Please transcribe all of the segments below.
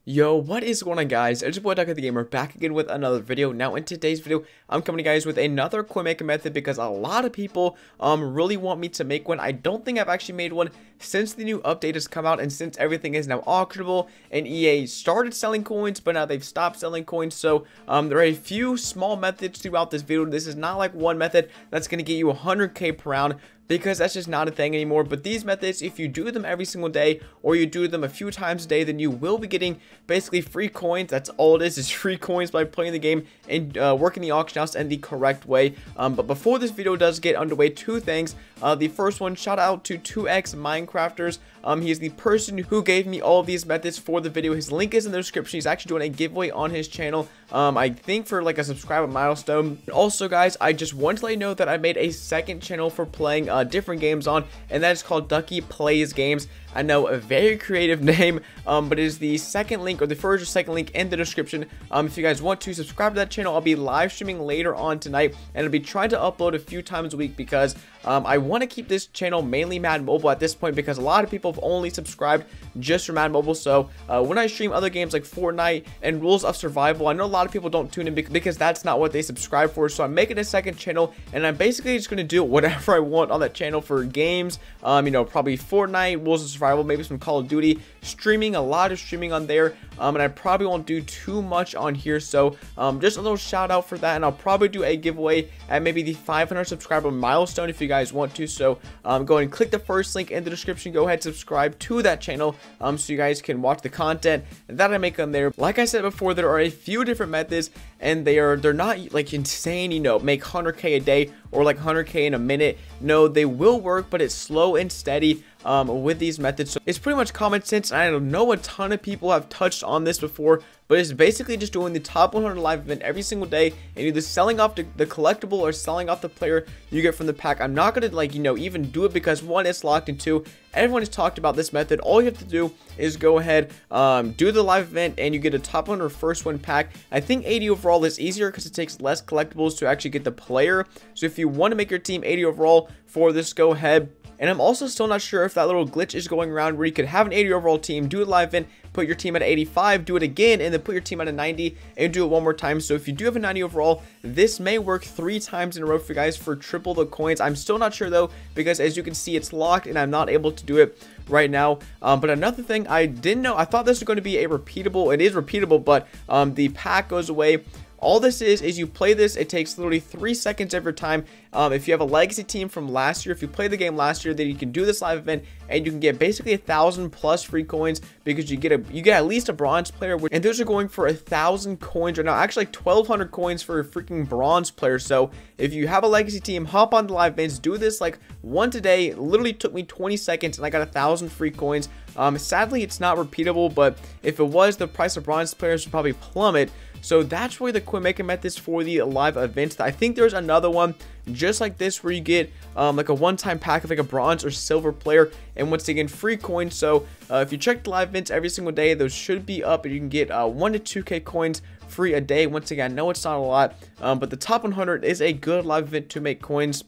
Yo, what is going on, guys? It's your boy DuckyTheGamer back again with another video. Now in today's video, I'm coming to you guys with another coin making method because a lot of people really want me to make one. I don't think I've actually made one since the new update has come out and since everything is now auctionable and EA started selling coins, but now they've stopped selling coins. So there are a few small methods throughout this video. This is not like one method that's going to get you 100k per round, because that's just not a thing anymore. But these methods, if you do them every single day or you do them a few times a day, then you will be getting basically free coins. That's all it is free coins by playing the game and working the auction house in the correct way. But before this video does get underway, two things. The first one, shout out to 2x Minecrafters. He is the person who gave me all of these methods for the video. His link is in the description. He's actually doing a giveaway on his channel, I think for like a subscriber milestone. Also, guys, I just want to let you know that I made a second channel for playing different games on, and that is called Ducky Plays Games. I know, a very creative name, but it is the second link, or the first or second link in the description. If you guys want to subscribe to that channel, I'll be live streaming later on tonight, and I'll be trying to upload a few times a week because I want to keep this channel mainly Madden Mobile at this point, because a lot of people have only subscribed just for Madden Mobile. So when I stream other games like Fortnite and Rules of Survival, I know a lot of people don't tune in because that's not what they subscribe for. So I'm making a second channel, and I'm basically just going to do whatever I want on that channel for games. You know, probably Fortnite, Rules of Survival, maybe some Call of Duty, streaming, a lot of streaming on there. And I probably won't do too much on here. So just a little shout out for that, and I'll probably do a giveaway at maybe the 500 subscriber milestone if you guys want to. So go ahead and click the first link in the description. Go ahead, subscribe to that channel so you guys can watch the content that I make on there. Like I said before, there are a few different methods, and they're not like insane, you know, make 100k a day or like 100k in a minute. No, they will work, but it's slow and steady with these methods. So it's pretty much common sense. I know a ton of people have touched on this before, but it's basically just doing the top 100 live event every single day and either selling off the collectible or selling off the player you get from the pack. I'm not gonna, like, you know, even do it because one, it's locked, and two, everyone has talked about this method. All you have to do is go ahead, do the live event, and you get a top 100 first win pack. I think 80 overall is easier because it takes less collectibles to actually get the player. So if you want to make your team 80 overall for this, go ahead. And I'm also still not sure if that little glitch is going around where you could have an 80 overall team, do a live event, put your team at 85, do it again, and then put your team at a 90 and do it one more time. So if you do have a 90 overall, this may work 3 times in a row for you guys for triple the coins. I'm still not sure though, because as you can see, it's locked and I'm not able to do it right now. But another thing I didn't know, I thought this was going to be a repeatable. It is repeatable, but the pack goes away. All this is you play this, it takes literally 3 seconds every time. If you have a legacy team from last year, if you played the game last year, then you can do this live event and you can get basically 1,000 plus free coins, because you get at least a bronze player, and those are going for 1,000 coins right now. Actually, like 1,200 coins for a freaking bronze player. So if you have a legacy team, hop on the live events, do this like once a day. It literally took me 20 seconds and I got 1,000 free coins. Sadly, it's not repeatable, but if it was, the price of bronze players would probably plummet. So that's where the coin making methods for the live events. I think there's another one just like this where you get like a one-time pack of like a bronze or silver player, and once again, free coins. So if you check the live events every single day, those should be up, and you can get 1 to 2k coins free a day. Once again, I know it's not a lot, but the top 100 is a good live event to make coins.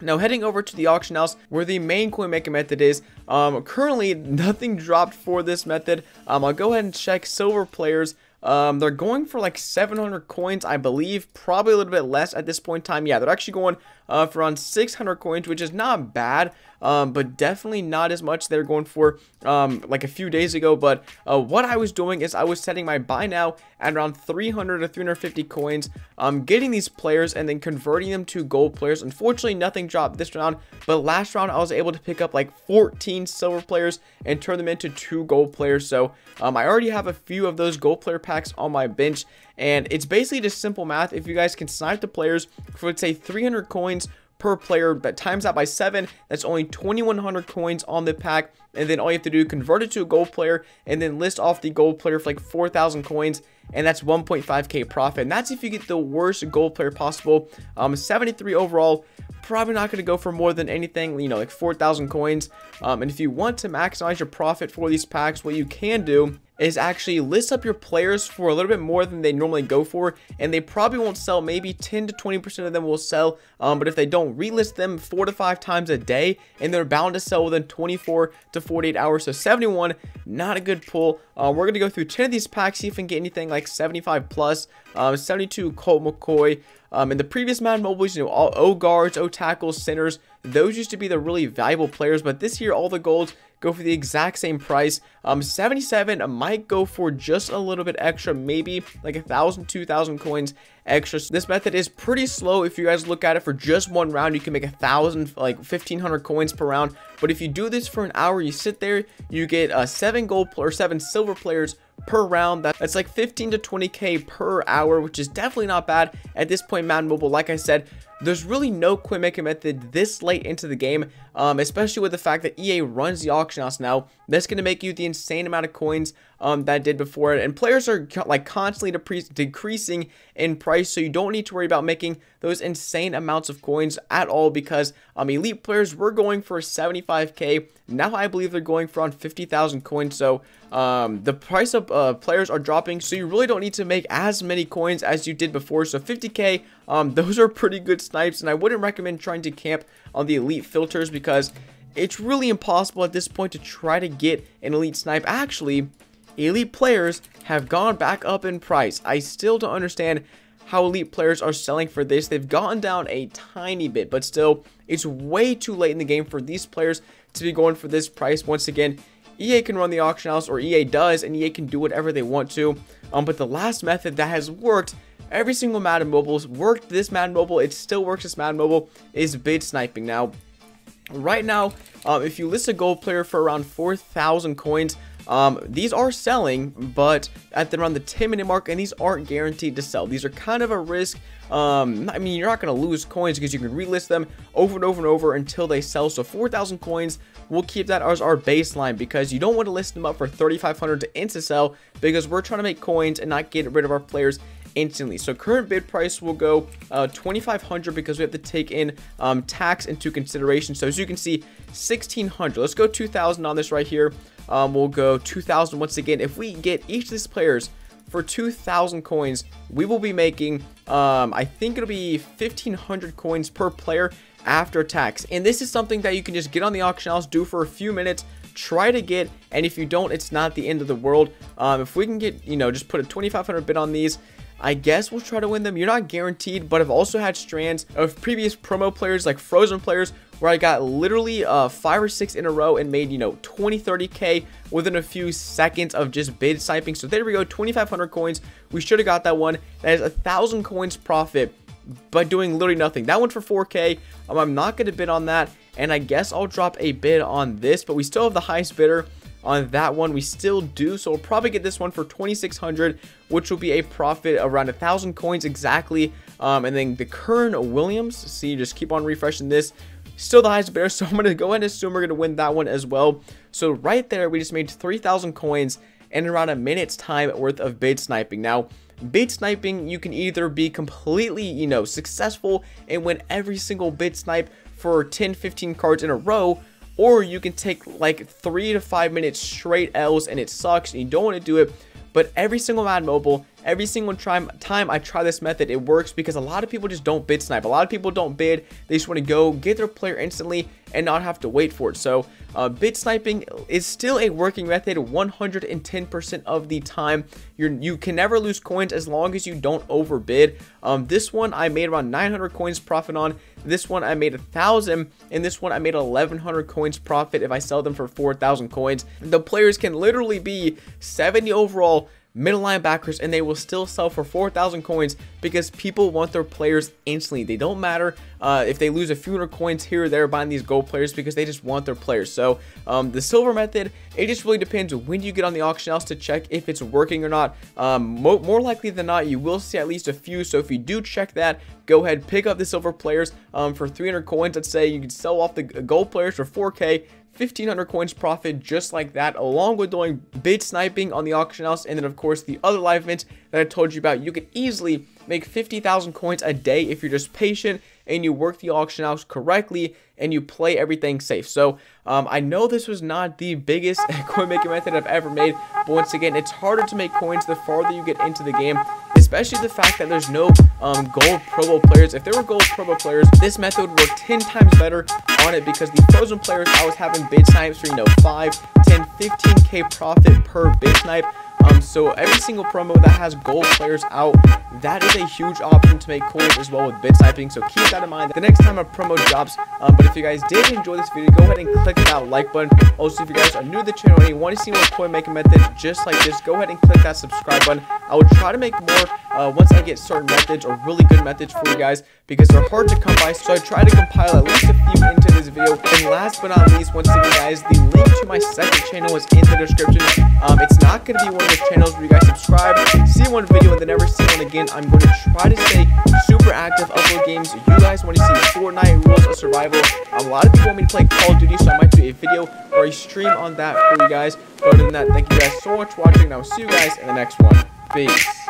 Now heading over to the auction house where the main coin making method is, currently nothing dropped for this method. I'll go ahead and check silver players. They're going for like 700 coins, I believe, probably a little bit less at this point in time. Yeah, they're actually going for around 600 coins, which is not bad, but definitely not as much they're going for like a few days ago. But what I was doing is I was setting my buy now at around 300 to 350 coins, getting these players and then converting them to gold players. Unfortunately, nothing dropped this round, but last round I was able to pick up like 14 silver players and turn them into 2 gold players. So I already have a few of those gold player packs on my bench, and it's basically just simple math. If you guys can snipe the players for, let's say, 300 coins per player, but times that by 7, that's only 2,100 coins on the pack. And then all you have to do, convert it to a gold player and then list off the gold player for like 4,000 coins, and that's 1.5k profit. And that's if you get the worst gold player possible. 73 overall, probably not going to go for more than anything, you know, like 4,000 coins. And if you want to maximize your profit for these packs, what you can do is actually list up your players for a little bit more than they normally go for, and they probably won't sell. Maybe 10 to 20% of them will sell, but if they don't, relist them 4 to 5 times a day, and they're bound to sell within 24 to 48 hours. So 71, not a good pull. We're gonna go through 10 of these packs, see if we can get anything like 75 plus. 72 Colt McCoy. In the previous Madden Mobiles, you know, all O guards, O tackles, centers, those used to be the really valuable players, but this year all the golds go for the exact same price. 77 might go for just a little bit extra, maybe like 1,000, 2,000 coins extra. So this method is pretty slow. If you guys look at it for just one round, you can make 1,000, like 1,500 coins per round. But if you do this for an hour, you sit there, you get 7 gold or 7 silver players per round. That's like 15 to 20k per hour, which is definitely not bad at this point. Madden Mobile, like I said, there's really no quick making method this late into the game, especially with the fact that EA runs the auction house now. That's going to make you the insane amount of coins that did before it, and players are like constantly decreasing in price, so you don't need to worry about making those insane amounts of coins at all, because elite players were going for 75k. Now I believe they're going for around 50,000 coins, so the price of players are dropping, so you really don't need to make as many coins as you did before. So 50k, those are pretty good snipes, and I wouldn't recommend trying to camp on the elite filters, because it's really impossible at this point to try to get an elite snipe. Actually, elite players have gone back up in price. I still don't understand how elite players are selling for this. They've gone down a tiny bit, but still, it's way too late in the game for these players to be going for this price. Once again, EA can run the auction house, or EA does, and EA can do whatever they want to. But the last method that has worked, every single Madden Mobile's worked this Madden Mobile, it still works this Madden Mobile, is bid sniping. Now, right now, if you list a gold player for around 4,000 coins, these are selling, but at around the 10-minute mark, and these aren't guaranteed to sell. These are kind of a risk. I mean, you're not going to lose coins because you can relist them over and over and over until they sell. So 4,000 coins, we'll keep that as our baseline, because you don't want to list them up for 3,500 to insta sell, because we're trying to make coins and not get rid of our players instantly. So current bid price will go 2,500, because we have to take in tax into consideration. So as you can see, 1,600. Let's go 2,000 on this right here. We'll go 2,000 once again. If we get each of these players for 2,000 coins, we will be making I think it'll be 1,500 coins per player after tax. And this is something that you can just get on the auction house, do for a few minutes, try to get, and if you don't, it's not the end of the world. If we can get, you know, just put a 2,500 bid on these, I guess we'll try to win them. You're not guaranteed, but I've also had strands of previous promo players, like frozen players, where I got literally 5 or 6 in a row and made, you know, 20, 30k within a few seconds of just bid sniping. So there we go, 2,500 coins. We should have got that one. That is 1,000 coins profit by doing literally nothing. That one for 4k. I'm not going to bid on that, and I guess I'll drop a bid on this, but we still have the highest bidder on that one. We still do, so we'll probably get this one for 2,600, which will be a profit around 1,000 coins exactly. And then the Kern Williams, see, just keep on refreshing this, still the highest bidder, so I'm going to go ahead and assume we're going to win that one as well. So right there, we just made 3,000 coins in around a minute's time worth of bid sniping. Now, bid sniping, you can either be completely, you know, successful and win every single bid snipe for 10-15 cards in a row, or you can take like 3 to 5 minutes straight L's and it sucks and you don't want to do it. But every single Madden Mobile, every single time I try this method, it works, because a lot of people just don't bid snipe. A lot of people don't bid. They just want to go get their player instantly and not have to wait for it. So bid sniping is still a working method 110% of the time. You can never lose coins as long as you don't overbid. This one I made around 900 coins profit on. This one I made 1,000, and this one I made 1,100 coins profit if I sell them for 4,000 coins. The players can literally be 70 overall middle linebackers, and they will still sell for 4,000 coins, because people want their players instantly. They don't matter if they lose a few hundred coins here or there buying these gold players, because they just want their players. So the silver method, it just really depends when you get on the auction house to check if it's working or not. More likely than not, you will see at least a few. So if you do check that, go ahead, pick up the silver players for 300 coins. Let's say you can sell off the gold players for 4k, 1,500 coins profit just like that, along with doing bid sniping on the auction house. And then of course the other live events that I told you about, you could easily make 50,000 coins a day if you're just patient and you work the auction house correctly and you play everything safe. So I know this was not the biggest coin making method I've ever made, but once again, it's harder to make coins the farther you get into the game, especially the fact that there's no gold Pro Bowl players. If there were gold Pro Bowl players, this method would work 10 times better on it, because the frozen players, I was having bid snipes for 5, 10, 15k profit per bid snipe. So every single promo that has gold players out, that is a huge option to make coins as well with bid sniping. So keep that in mind the next time a promo drops. But if you guys did enjoy this video, go ahead and click that like button. Also, if you guys are new to the channel and you want to see more coin making methods just like this, go ahead and click that subscribe button. I will try to make more once I get certain methods or really good methods for you guys, because they're hard to come by. So I try to compile at least a few into this video. And last but not least, once again guys, the link to my second channel is in the description. It's not going to be one of those channels where you guys subscribe, see one video, and then never see one again. I'm going to try to stay super active, upload games. You guys want to see Fortnite, Rules of Survival. A lot of people want me to play Call of Duty, so I might do a video or a stream on that for you guys. But other than that, thank you guys so much for watching, and I will see you guys in the next one. Peace.